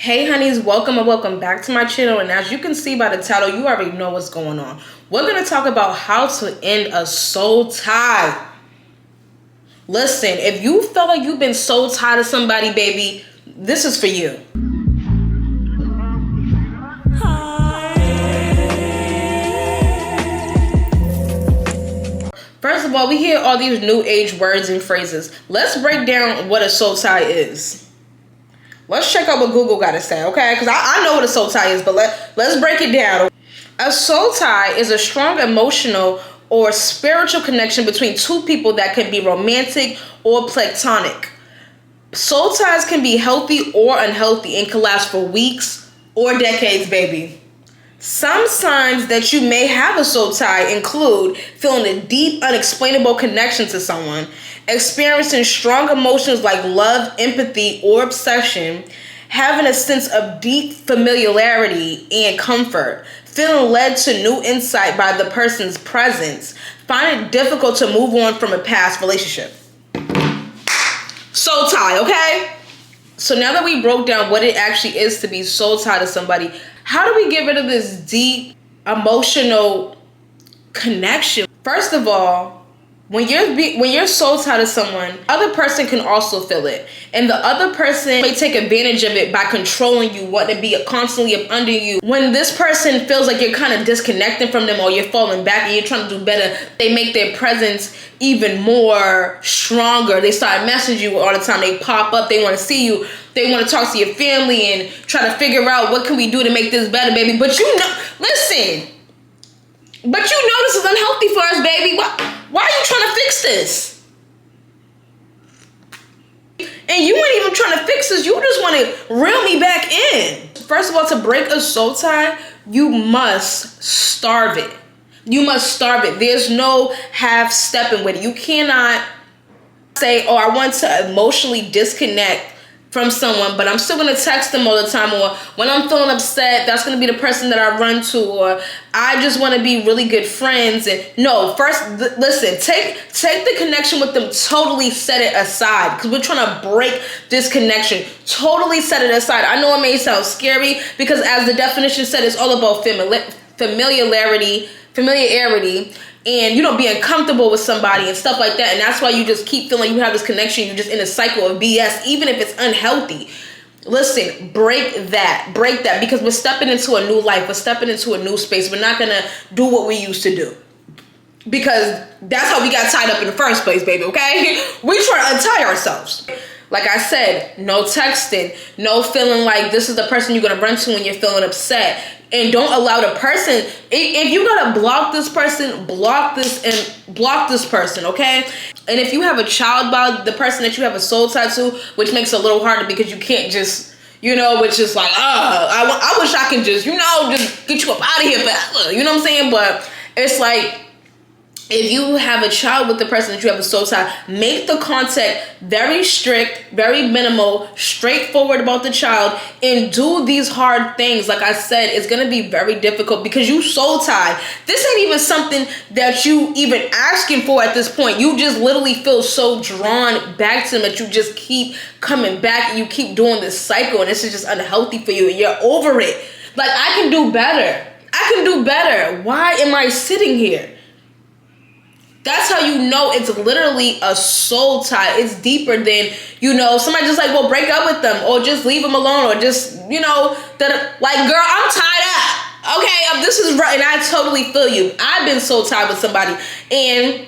Hey honeys, welcome and welcome back to my channel. And as you can see by the title, you already know what's going on. We're going to talk about how to end a soul tie. Listen, if you feel like you've been soul tied to somebody, baby, this is for you. First of all, we hear all these new age words and phrases. Let's break down what a soul tie is. Let's check out what Google got to say, okay? Because I know what a soul tie is, but let's break it down. A soul tie is a strong emotional or spiritual connection between two people that can be romantic or platonic. Soul ties can be healthy or unhealthy and can last for weeks or decades, baby. Some signs that you may have a soul tie include feeling a deep, unexplainable connection to someone, experiencing strong emotions like love, empathy, or obsession, having a sense of deep familiarity and comfort, feeling led to new insight by the person's presence, finding it difficult to move on from a past relationship. Soul tie, okay? So now that we broke down what it actually is to be soul tied to somebody, how do we get rid of this deep emotional connection? First of all, when you're soul tied to someone, other person can also feel it, and the other person may take advantage of it by controlling you, wanting to be constantly up under you. When this person feels like you're kind of disconnecting from them or you're falling back and you're trying to do better, they make their presence even more stronger. They start messaging you all the time. They pop up. They want to see you. They want to talk to your family and try to figure out what can we do to make this better, baby. But listen. But you know this is unhealthy for us, baby. Why are you trying to fix this? And you ain't even trying to fix this. You just want to reel me back in. First of all, to break a soul tie, you must starve it. You must starve it. There's no half-stepping with it. You cannot say, oh, I want to emotionally disconnect from someone, but I'm still going to text them all the time, or when I'm feeling upset, that's going to be the person that I run to, or I just want to be really good friends. And no, first, listen, take the connection with them, totally set it aside, because we're trying to break this connection. Totally set it aside. I know it may sound scary, because as the definition said, it's all about familiarity, and being comfortable with somebody and stuff like that. And that's why you just keep feeling you have this connection. You're just in a cycle of BS, even if it's unhealthy. Listen, break that, because we're stepping into a new life. We're stepping into a new space. We're not going to do what we used to do, because that's how we got tied up in the first place, baby, okay? We try to untie ourselves. Like I said, no texting, no feeling like this is the person you're going to run to when you're feeling upset. And don't allow the person, if you got to block this person, block this person, okay? And if you have a child by the person that you have a soul tie to, which makes it a little harder because you can't just, which is like, I wish I can just, just get you up out of here forever. You know what I'm saying? But it's like, if you have a child with the person that you have a soul tie, make the contact very strict, very minimal, straightforward about the child, and do these hard things. Like I said, it's going to be very difficult because you soul tied. This ain't even something that you even asking for at this point. You just literally feel so drawn back to them that you just keep coming back and you keep doing this cycle, and this is just unhealthy for you and you're over it. Like, I can do better. Why am I sitting here? That's how you know it's literally a soul tie. It's deeper than, somebody just like, well, break up with them or just leave them alone or just, like, girl, I'm tied up. Okay, this is right. And I totally feel you. I've been soul tied with somebody. And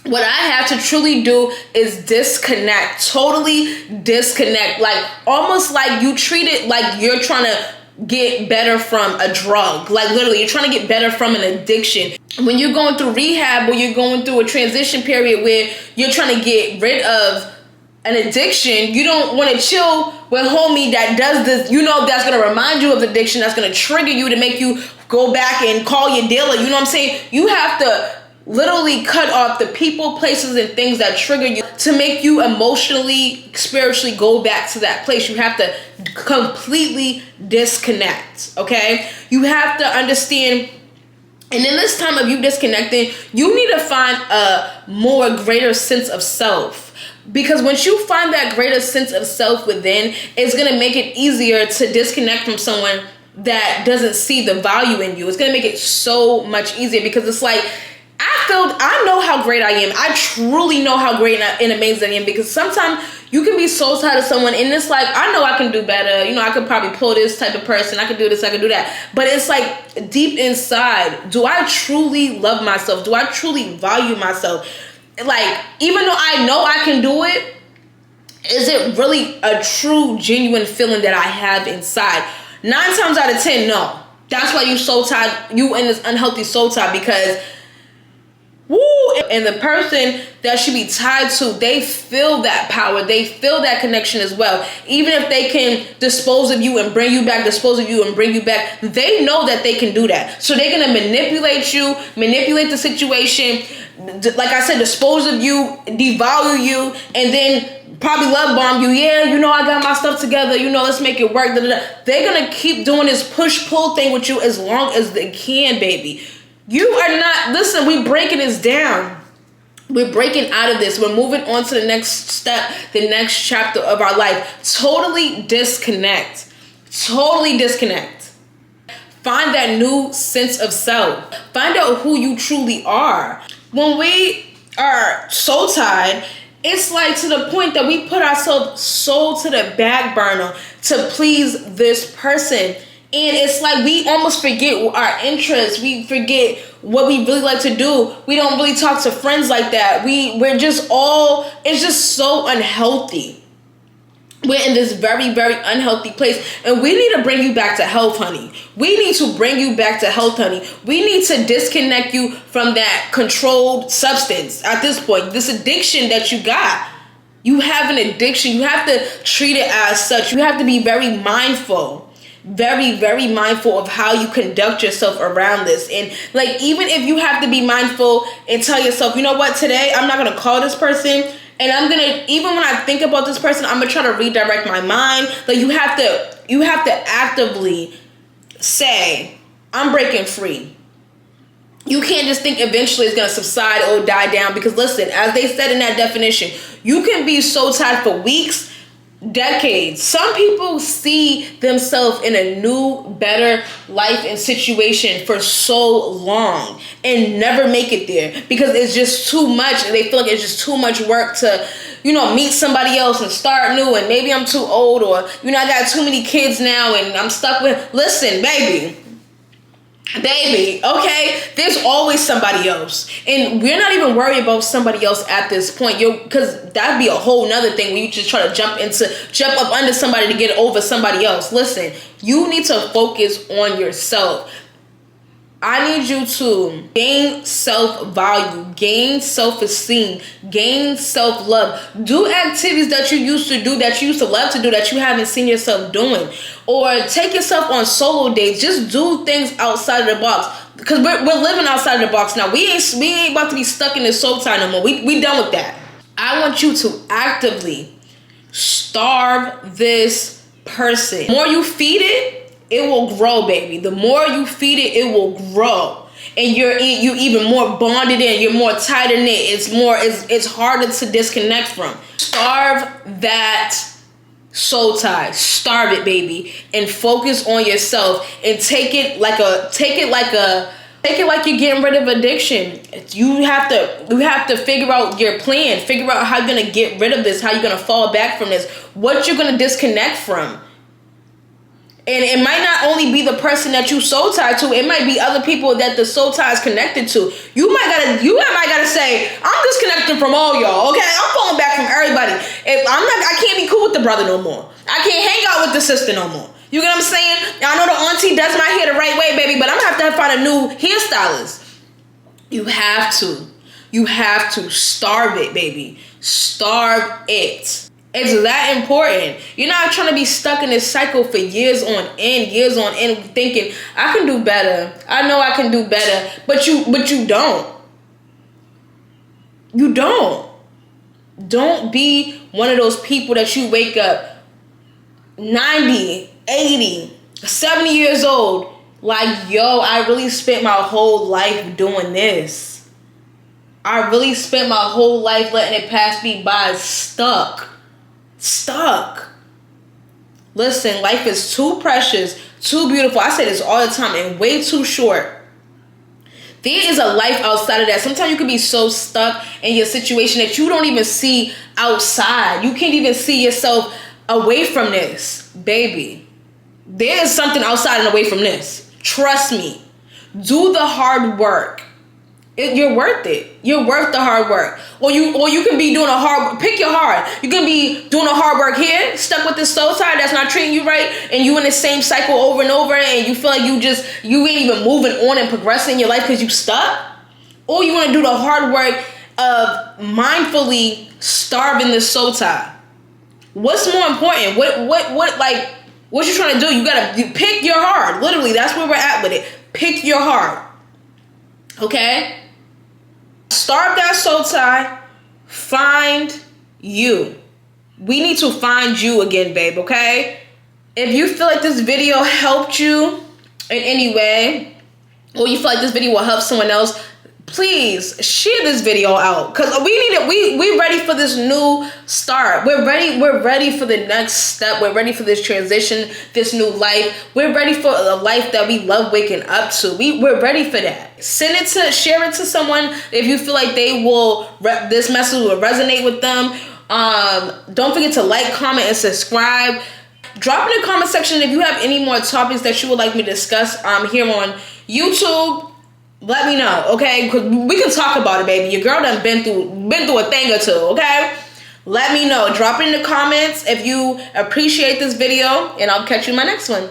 what I have to truly do is disconnect, totally disconnect. Like, almost like you treat it like you're trying to get better from a drug. Like, literally, you're trying to get better from an addiction. When you're going through rehab or you're going through a transition period where you're trying to get rid of an addiction, you don't want to chill with homie that does this, that's going to remind you of addiction, that's going to trigger you to make you go back and call your dealer. You know what I'm saying? You have to literally cut off the people, places, and things that trigger you to make you emotionally, spiritually go back to that place. You have to completely disconnect, okay? You have to understand. And in this time of you disconnecting, you need to find a more greater sense of self. Because once you find that greater sense of self within, it's going to make it easier to disconnect from someone that doesn't see the value in you. It's going to make it so much easier, because it's like, I know how great I am. I truly know how great and amazing I am, because sometimes you can be so tired of someone and it's like, I know I can do better. You know, I could probably pull this type of person. I could do this, I could do that. But it's like deep inside, do I truly love myself? Do I truly value myself? Like, even though I know I can do it, is it really a true, genuine feeling that I have inside? 9 times out of 10, no. That's why you so tired. You in this unhealthy soul tie, because and the person that should be tied to, they feel that power, they feel that connection as well. Even if they can dispose of you and bring you back, they know that they can do that. So they're gonna manipulate you, manipulate the situation, like I said, dispose of you, devalue you, and then probably love bomb you. Yeah, you know, I got my stuff together, you know, let's make it work. They're gonna keep doing this push-pull thing with you as long as they can, baby. You are not, listen, we breaking this down. We're breaking out of this. We're moving on to the next step, the next chapter of our life. Totally disconnect. Totally disconnect. Find that new sense of self. Find out who you truly are. When we are so tied, it's like to the point that we put ourselves so to the back burner to please this person. And it's like we almost forget our interests. We forget what we really like to do. We don't really talk to friends like that. We're just all, it's just so unhealthy. We're in this very, very unhealthy place. And we need to bring you back to health, honey. We need to bring you back to health, honey. We need to disconnect you from that controlled substance at this point. This addiction that you got. You have an addiction. You have to treat it as such. You have to be very mindful. Very, very mindful of how you conduct yourself around this. And like, even if you have to be mindful and tell yourself, you know what, today I'm not going to call this person, and I'm going to, even when I think about this person, I'm going to try to redirect my mind. Like, you have to actively say, I'm breaking free. You can't just think eventually it's going to subside or die down, because listen, as they said in that definition, you can be so tired for weeks, decades. Some people see themselves in a new, better life and situation for so long and never make it there, because it's just too much, and they feel like it's just too much work to, you know, meet somebody else and start new, and maybe I'm too old, or, you know, I got too many kids now and I'm stuck with, listen, baby, okay, there's always somebody else, and we're not even worried about somebody else at this point. Because that'd be a whole nother thing where you just try to jump up under somebody to get over somebody else. Listen, you need to focus on yourself. I need you to gain self-value, gain self-esteem, gain self-love. Do activities that you used to do, that you used to love to do, that you haven't seen yourself doing. Or take yourself on solo dates. Just do things outside of the box. Because we're living outside of the box now. We ain't about to be stuck in this soul tie no more. We done with that. I want you to actively starve this person. The more you feed it, it will grow, baby. The more you feed it, it will grow. And you even more bonded in. You're more tighter knit. It's harder to disconnect from. Starve that soul tie. Starve it, baby. And focus on yourself. And take it like you're getting rid of addiction. You have to figure out your plan. Figure out how you're gonna get rid of this, how you're gonna fall back from this, what you're gonna disconnect from. And it might not only be the person that you soul tied to, it might be other people that the soul tie is connected to. You might gotta say, I'm disconnecting from all y'all, okay? I'm falling back from everybody. I can't be cool with the brother no more. I can't hang out with the sister no more. You get what I'm saying? I know the auntie does my hair the right way, baby, but I'm gonna have to find a new hairstylist. You have to starve it, baby. Starve it. It's that important. You're not trying to be stuck in this cycle for years on end, thinking, I can do better. I know I can do better. But you don't. You don't. Don't be one of those people that you wake up 90, 80, 70 years old, like, yo, I really spent my whole life doing this. I really spent my whole life letting it pass me by stuck. Listen, life is too precious, too beautiful. I say this all the time, and way too short. There is a life outside of that. Sometimes you can be so stuck in your situation that you don't even see outside. You can't even see yourself away from this. Baby, there is something outside and away from this. Trust me. Do the hard work. You're worth it. You're worth the hard work. Or you can be doing a hard, pick your hard. You can be doing a hard work here, stuck with this soul tie that's not treating you right, and you in the same cycle over and over, and you feel like you ain't even moving on and progressing in your life because you stuck. Or you want to do the hard work of mindfully starving this soul tie. What's more important? What you trying to do? You pick your hard. Literally, that's where we're at with it. Pick your hard. Okay? Starve that soul tie. Find you. We need to find you again, babe, okay? If you feel like this video helped you in any way, or you feel like this video will help someone else, please share this video out, because we're ready for this new start. We're ready for the next step. We're ready for this transition, this new life. We're ready for a life that we love waking up to. We're ready for that. Share it to someone if you feel like this message will resonate with them. Don't forget to like, comment, and subscribe. Drop in the comment section if you have any more topics that you would like me to discuss here on YouTube. Let me know, okay? Because we can talk about it, baby. Your girl done been through a thing or two, okay? Let me know. Drop it in the comments if you appreciate this video, and I'll catch you in my next one.